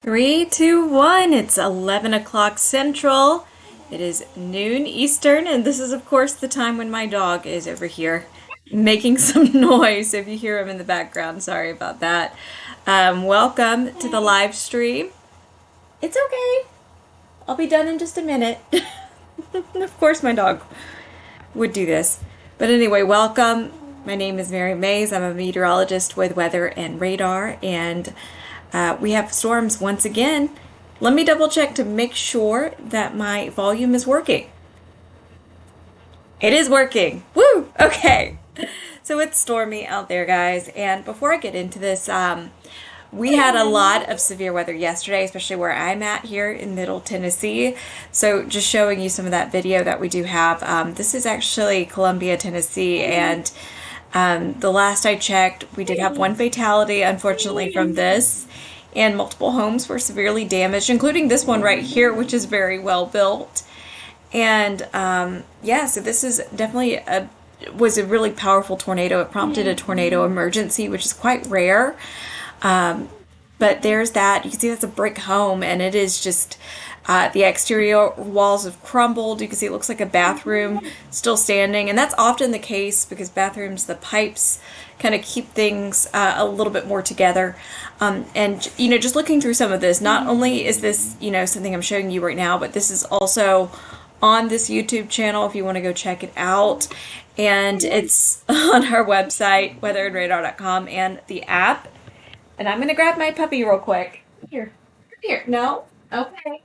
Three, two, one. It's 11 o'clock Central. It is noon Eastern, and this is, of course, the time when my dog is over here making some noise. If you hear him in the background, sorry about that. Welcome to the live stream. It's okay. I'll be done in just a minute. Of course, my dog would do this. But anyway, welcome. My name is Mary Mays. I'm a meteorologist with Weather and Radar, and we have storms once again. Let me double check to make sure that my volume is working. It is working. Woo! Okay. So it's stormy out there, guys. And before I get into this, we had a lot of severe weather yesterday, especially where I'm at here in Middle Tennessee. So just showing you some of that video that we do have. This is actually Columbia, Tennessee, and the last I checked, we did have one fatality, unfortunately, from this, and multiple homes were severely damaged, including this one right here, which is very well built. And yeah, so this is definitely was a really powerful tornado. It prompted a tornado emergency, which is quite rare. But there's that. You can see that's a brick home, and it is just the exterior walls have crumbled. You can see it looks like a bathroom still standing, and that's often the case because bathrooms, the pipes kind of keep things a little bit more together. And you know, just looking through some of this, not only is this, you know, something I'm showing you right now, but this is also on this YouTube channel if you want to go check it out. And it's on our website, weatherandradar.com, and the app. And I'm going to grab my puppy real quick. Here. Here. No? Okay.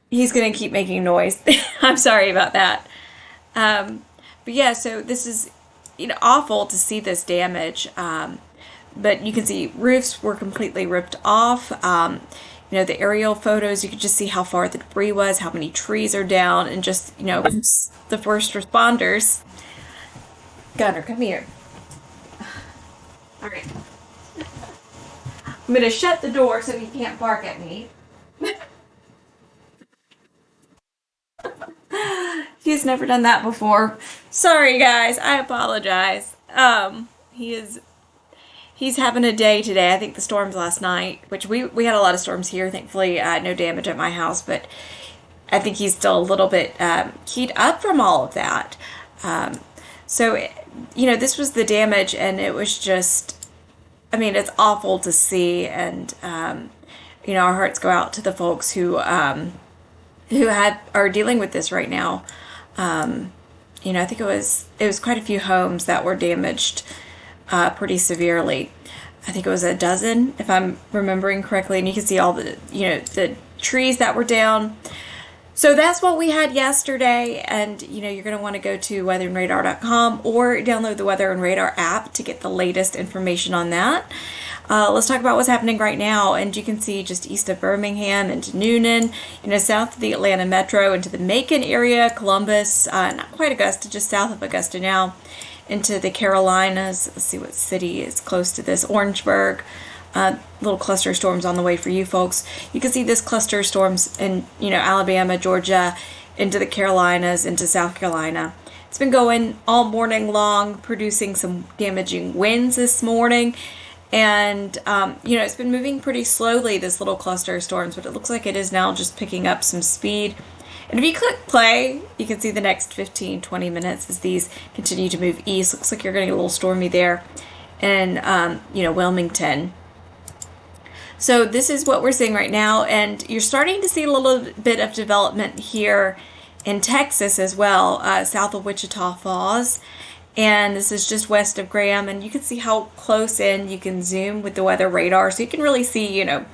He's going to keep making noise. I'm sorry about that. But yeah, so this is, you know, awful to see this damage. But you can see roofs were completely ripped off. You know, the aerial photos, you could just see how far the debris was, how many trees are down, and just, you know, the first responders. Gunner, come here. All right. I'm going to shut the door so he can't bark at me. He's never done that before. Sorry, guys. I apologize. He's having a day today. I think the storms last night, which we had a lot of storms here. Thankfully, no damage at my house, but I think he's still a little bit keyed up from all of that. So, you know, this was the damage, and it was just, I mean, it's awful to see, and you know, our hearts go out to the folks who are dealing with this right now. You know, I think it was quite a few homes that were damaged pretty severely. I think it was a dozen, if I'm remembering correctly, and you can see all the, you know, the trees that were down. So that's what we had yesterday, and you know, you're going to want to go to weatherandradar.com or download the Weather and Radar app to get the latest information on that. Let's talk about what's happening right now, and you can see just east of Birmingham into Noonan, you know, south of the Atlanta metro into the Macon area, Columbus, not quite Augusta, just south of Augusta now, into the Carolinas. Let's see what city is close to this. Orangeburg. Little cluster storms on the way for you folks. You can see this cluster storms in, you know, Alabama, Georgia, into the Carolinas, into South Carolina. It's been going all morning long, producing some damaging winds this morning. And, you know, it's been moving pretty slowly, this little cluster of storms, but it looks like it is now just picking up some speed. And if you click play, you can see the next 15-20 minutes as these continue to move east. Looks like you're getting a little stormy there in, you know, Wilmington. So this is what we're seeing right now, and you're starting to see a little bit of development here in Texas as well, south of Wichita Falls. And this is just west of Graham, and you can see how close in you can zoom with the weather radar, so you can really see, you know,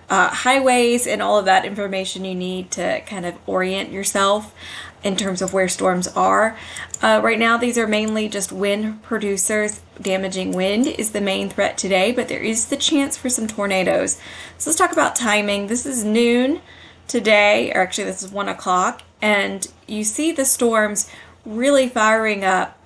highways and all of that information you need to kind of orient yourself in terms of where storms are. Right now, these are mainly just wind producers. Damaging wind is the main threat today, but there is the chance for some tornadoes. So let's talk about timing. This is noon today, or actually this is 1 o'clock, and you see the storms really firing up.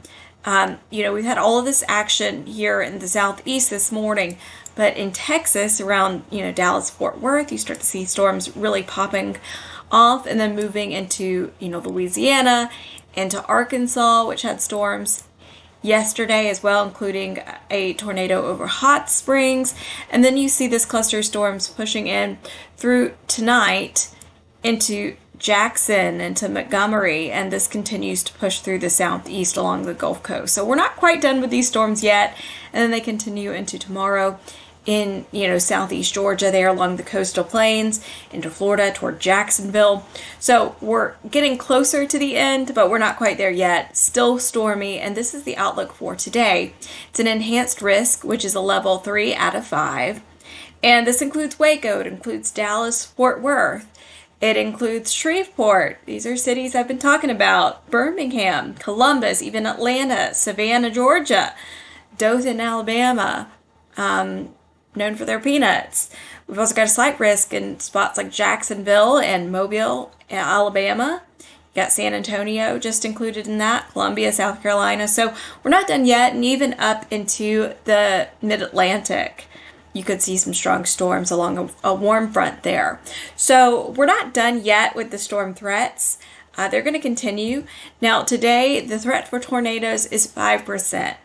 You know, we've had all of this action here in the southeast this morning, but in Texas, around, you know, Dallas, Fort Worth, you start to see storms really popping off and then moving into, you know, Louisiana, into Arkansas, which had storms, yesterday as well, including a tornado over Hot Springs. And then you see this cluster of storms pushing in through tonight into Jackson, into Montgomery, and this continues to push through the southeast along the Gulf Coast. So we're not quite done with these storms yet, and then they continue into tomorrow in, southeast Georgia there along the coastal plains, into Florida toward Jacksonville. So we're getting closer to the end, but we're not quite there yet. Still stormy, and this is the outlook for today. It's an enhanced risk, which is a level 3 out of 5. And this includes Waco, it includes Dallas, Fort Worth. It includes Shreveport. These are cities I've been talking about. Birmingham, Columbus, even Atlanta, Savannah, Georgia, Dothan, Alabama, known for their peanuts. We've also got a slight risk in spots like Jacksonville and Mobile, Alabama. You got San Antonio just included in that, Columbia, South Carolina. So we're not done yet, and even up into the mid-Atlantic. You could see some strong storms along a warm front there. So we're not done yet with the storm threats. They're going to continue. Now today, the threat for tornadoes is 5%.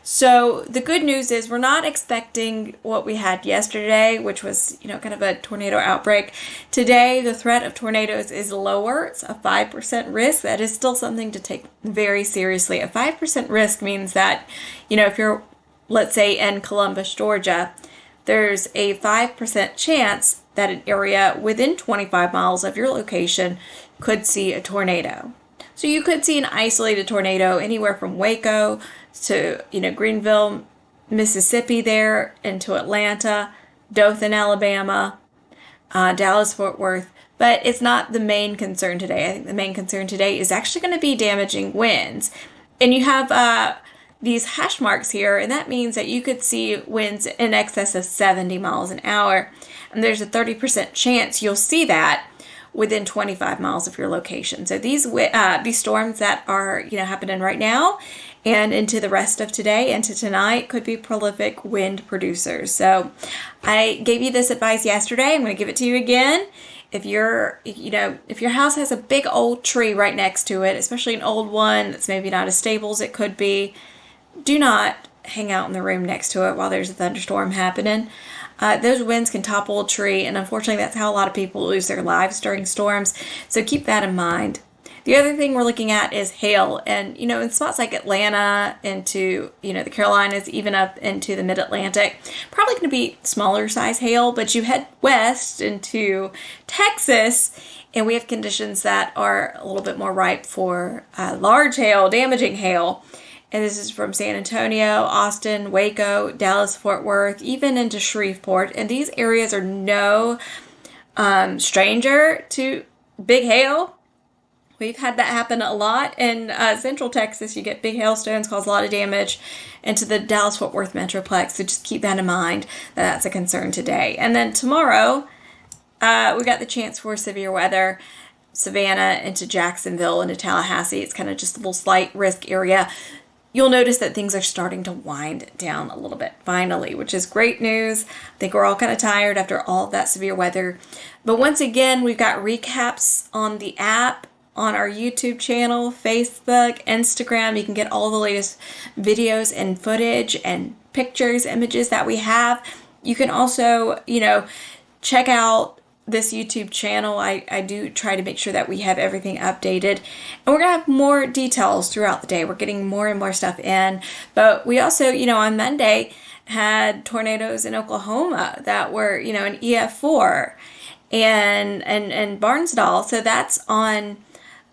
So the good news is we're not expecting what we had yesterday, which was, kind of a tornado outbreak. Today, the threat of tornadoes is lower. It's a 5% risk. That is still something to take very seriously. A 5% risk means that, if you're, let's say, in Columbus, Georgia, there's a 5% chance that an area within 25 miles of your location could see a tornado. So you could see an isolated tornado anywhere from Waco to, Greenville, Mississippi there, into Atlanta, Dothan, Alabama, Dallas, Fort Worth. But it's not the main concern today. I think the main concern today is actually going to be damaging winds. And you have these hash marks here, and that means that you could see winds in excess of 70 miles an hour. And there's a 30% chance you'll see that within 25 miles of your location. So these storms that are, happening right now and into the rest of today, into tonight, could be prolific wind producers. So I gave you this advice yesterday. I'm going to give it to you again. If your house has a big old tree right next to it, especially an old one that's maybe not as stable as it could be, do not hang out in the room next to it while there's a thunderstorm happening. Those winds can topple a tree, and unfortunately that's how a lot of people lose their lives during storms. So keep that in mind. The other thing we're looking at is hail, and in spots like Atlanta, into the Carolinas, even up into the mid-Atlantic, probably going to be smaller size hail. But you head west into Texas, and we have conditions that are a little bit more ripe for large hail, damaging hail. And this is from San Antonio, Austin, Waco, Dallas, Fort Worth, even into Shreveport. And these areas are no stranger to big hail. We've had that happen a lot in central Texas. You get big hailstones, cause a lot of damage into the Dallas-Fort Worth Metroplex. So just keep that in mind, that's a concern today. And then tomorrow, we got the chance for severe weather. Savannah into Jacksonville into Tallahassee. It's kind of just a little slight risk area. You'll notice that things are starting to wind down a little bit, finally, which is great news. I think we're all kind of tired after all of that severe weather. But once again, we've got recaps on the app, on our YouTube channel, Facebook, Instagram. You can get all the latest videos and footage and pictures, images that we have. You can also, check out this YouTube channel. I do try to make sure that we have everything updated, and we're gonna have more details throughout the day. We're getting more and more stuff in, but we also, on Monday had tornadoes in Oklahoma that were, an EF4 and Barnsdall. So that's on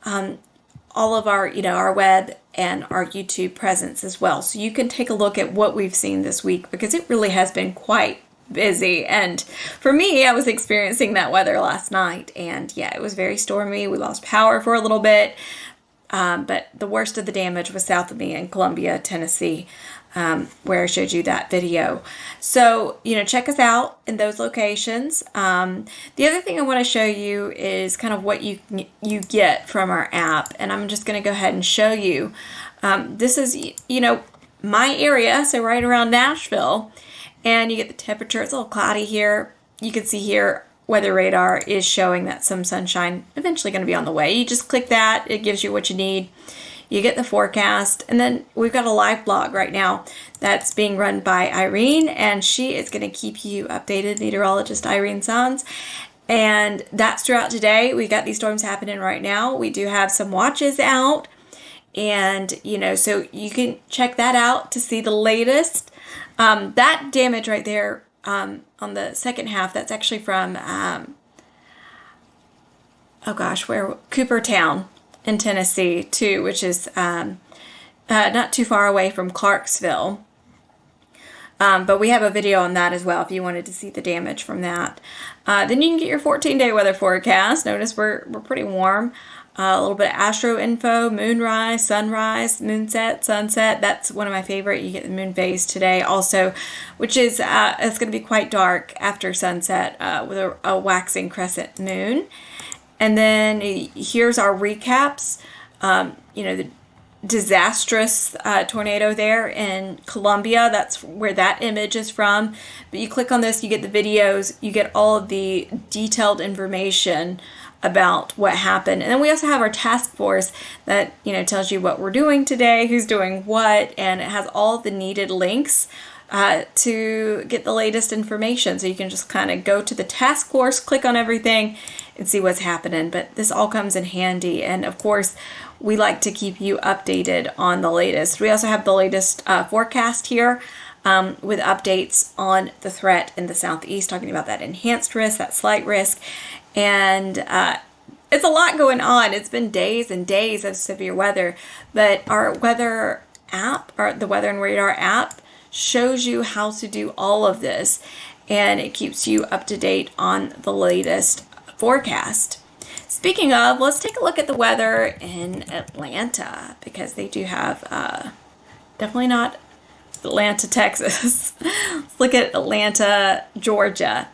all of our, our web and our YouTube presence as well. So you can take a look at what we've seen this week, because it really has been quite busy. And for me, I was experiencing that weather last night, and yeah, it was very stormy. We lost power for a little bit, but the worst of the damage was south of me in Columbia, Tennessee, where I showed you that video. So, check us out in those locations. The other thing I want to show you is kind of what you get from our app, and I'm just going to go ahead and show you. This is, my area, so right around Nashville. And you get the temperature. It's a little cloudy here. You can see here weather radar is showing that some sunshine eventually going to be on the way. You just click that. It gives you what you need. you get the forecast, and then we've got a live blog right now that's being run by Irene, and she is going to keep you updated, meteorologist Irene Sanz. And that's throughout today. We got these storms happening right now. We do have some watches out, and so you can check that out to see the latest. That damage right there on the second half, that's actually from Coopertown in Tennessee too, which is not too far away from Clarksville. But we have a video on that as well if you wanted to see the damage from that. Then you can get your 14-day weather forecast. Notice we're pretty warm. A little bit of astro info, moonrise, sunrise, moonset, sunset. That's one of my favorite. You get the moon phase today also, which is it's going to be quite dark after sunset with a waxing crescent moon. And then here's our recaps. The disastrous tornado there in Colombia. That's where that image is from. But you click on this, you get the videos, you get all of the detailed information about what happened. And then we also have our task force that tells you what we're doing today, who's doing what, and it has all the needed links to get the latest information. So you can just kind of go to the task force, click on everything, and see what's happening. But this all comes in handy. And of course, we like to keep you updated on the latest. We also have the latest forecast here with updates on the threat in the southeast, talking about that enhanced risk, that slight risk. And it's a lot going on. It's been days and days of severe weather. But our weather app, or the Weather and Radar app, shows you how to do all of this. And it keeps you up to date on the latest forecast. Speaking of, let's take a look at the weather in Atlanta, because they do have, definitely not Atlanta, Texas. Let's look at Atlanta, Georgia.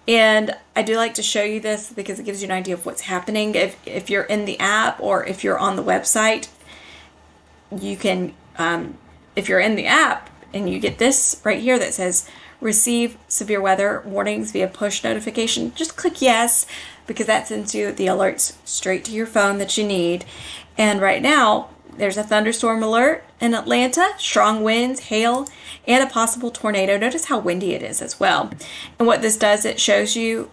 And I do like to show you this because it gives you an idea of what's happening. If you're in the app or if you're on the website, you can, if you're in the app and you get this right here that says, receive severe weather warnings via push notification, just click yes, because that sends you the alerts straight to your phone that you need. And right now, there's a thunderstorm alert in Atlanta, strong winds, hail, and a possible tornado. Notice how windy it is as well. And what this does, it shows you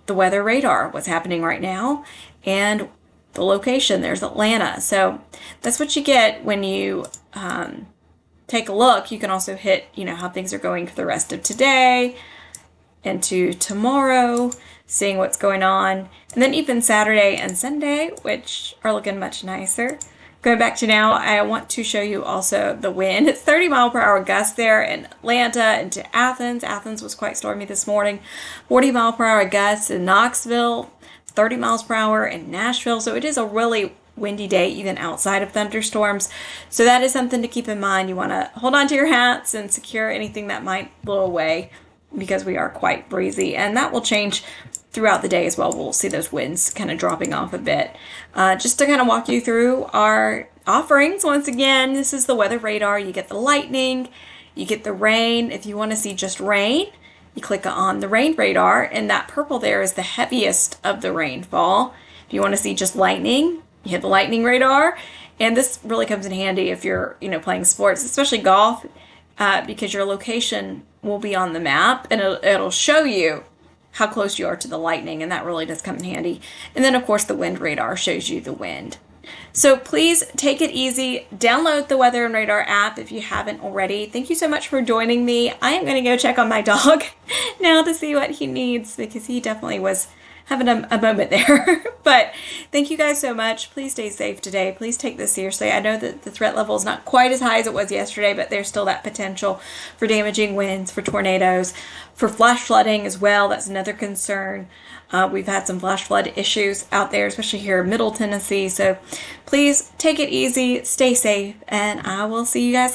the weather radar, what's happening right now, and the location. There's Atlanta. So that's what you get when you take a look. You can also hit, how things are going for the rest of today into tomorrow, seeing what's going on. And then even Saturday and Sunday, which are looking much nicer. Going back to now, I want to show you also the wind. It's 30-mile-per-hour gusts there in Atlanta and to Athens. Athens was quite stormy this morning. 40-mile-per-hour gusts in Knoxville, 30 miles per hour in Nashville. So it is a really windy day even outside of thunderstorms. So that is something to keep in mind. You want to hold on to your hats and secure anything that might blow away, because we are quite breezy, and that will change throughout the day as well. We'll see those winds kind of dropping off a bit. Just to kind of walk you through our offerings, once again, this is the weather radar. You get the lightning, you get the rain. If you want to see just rain, you click on the rain radar, and that purple there is the heaviest of the rainfall. If you want to see just lightning, you hit the lightning radar. And this really comes in handy if you're, playing sports, especially golf, because your location will be on the map, and it'll show you how close you are to the lightning, and that really does come in handy. And then, of course, the wind radar shows you the wind. So please take it easy. Download the Weather and Radar app if you haven't already. Thank you so much for joining me. I am going to go check on my dog now to see what he needs, because he definitely was having a moment there. But thank you guys so much. Please stay safe today. Please take this seriously. I know that the threat level is not quite as high as it was yesterday, but there's still that potential for damaging winds, for tornadoes, for flash flooding as well. That's another concern. We've had some flash flood issues out there, especially here in Middle Tennessee. So please take it easy, stay safe, and I will see you guys later.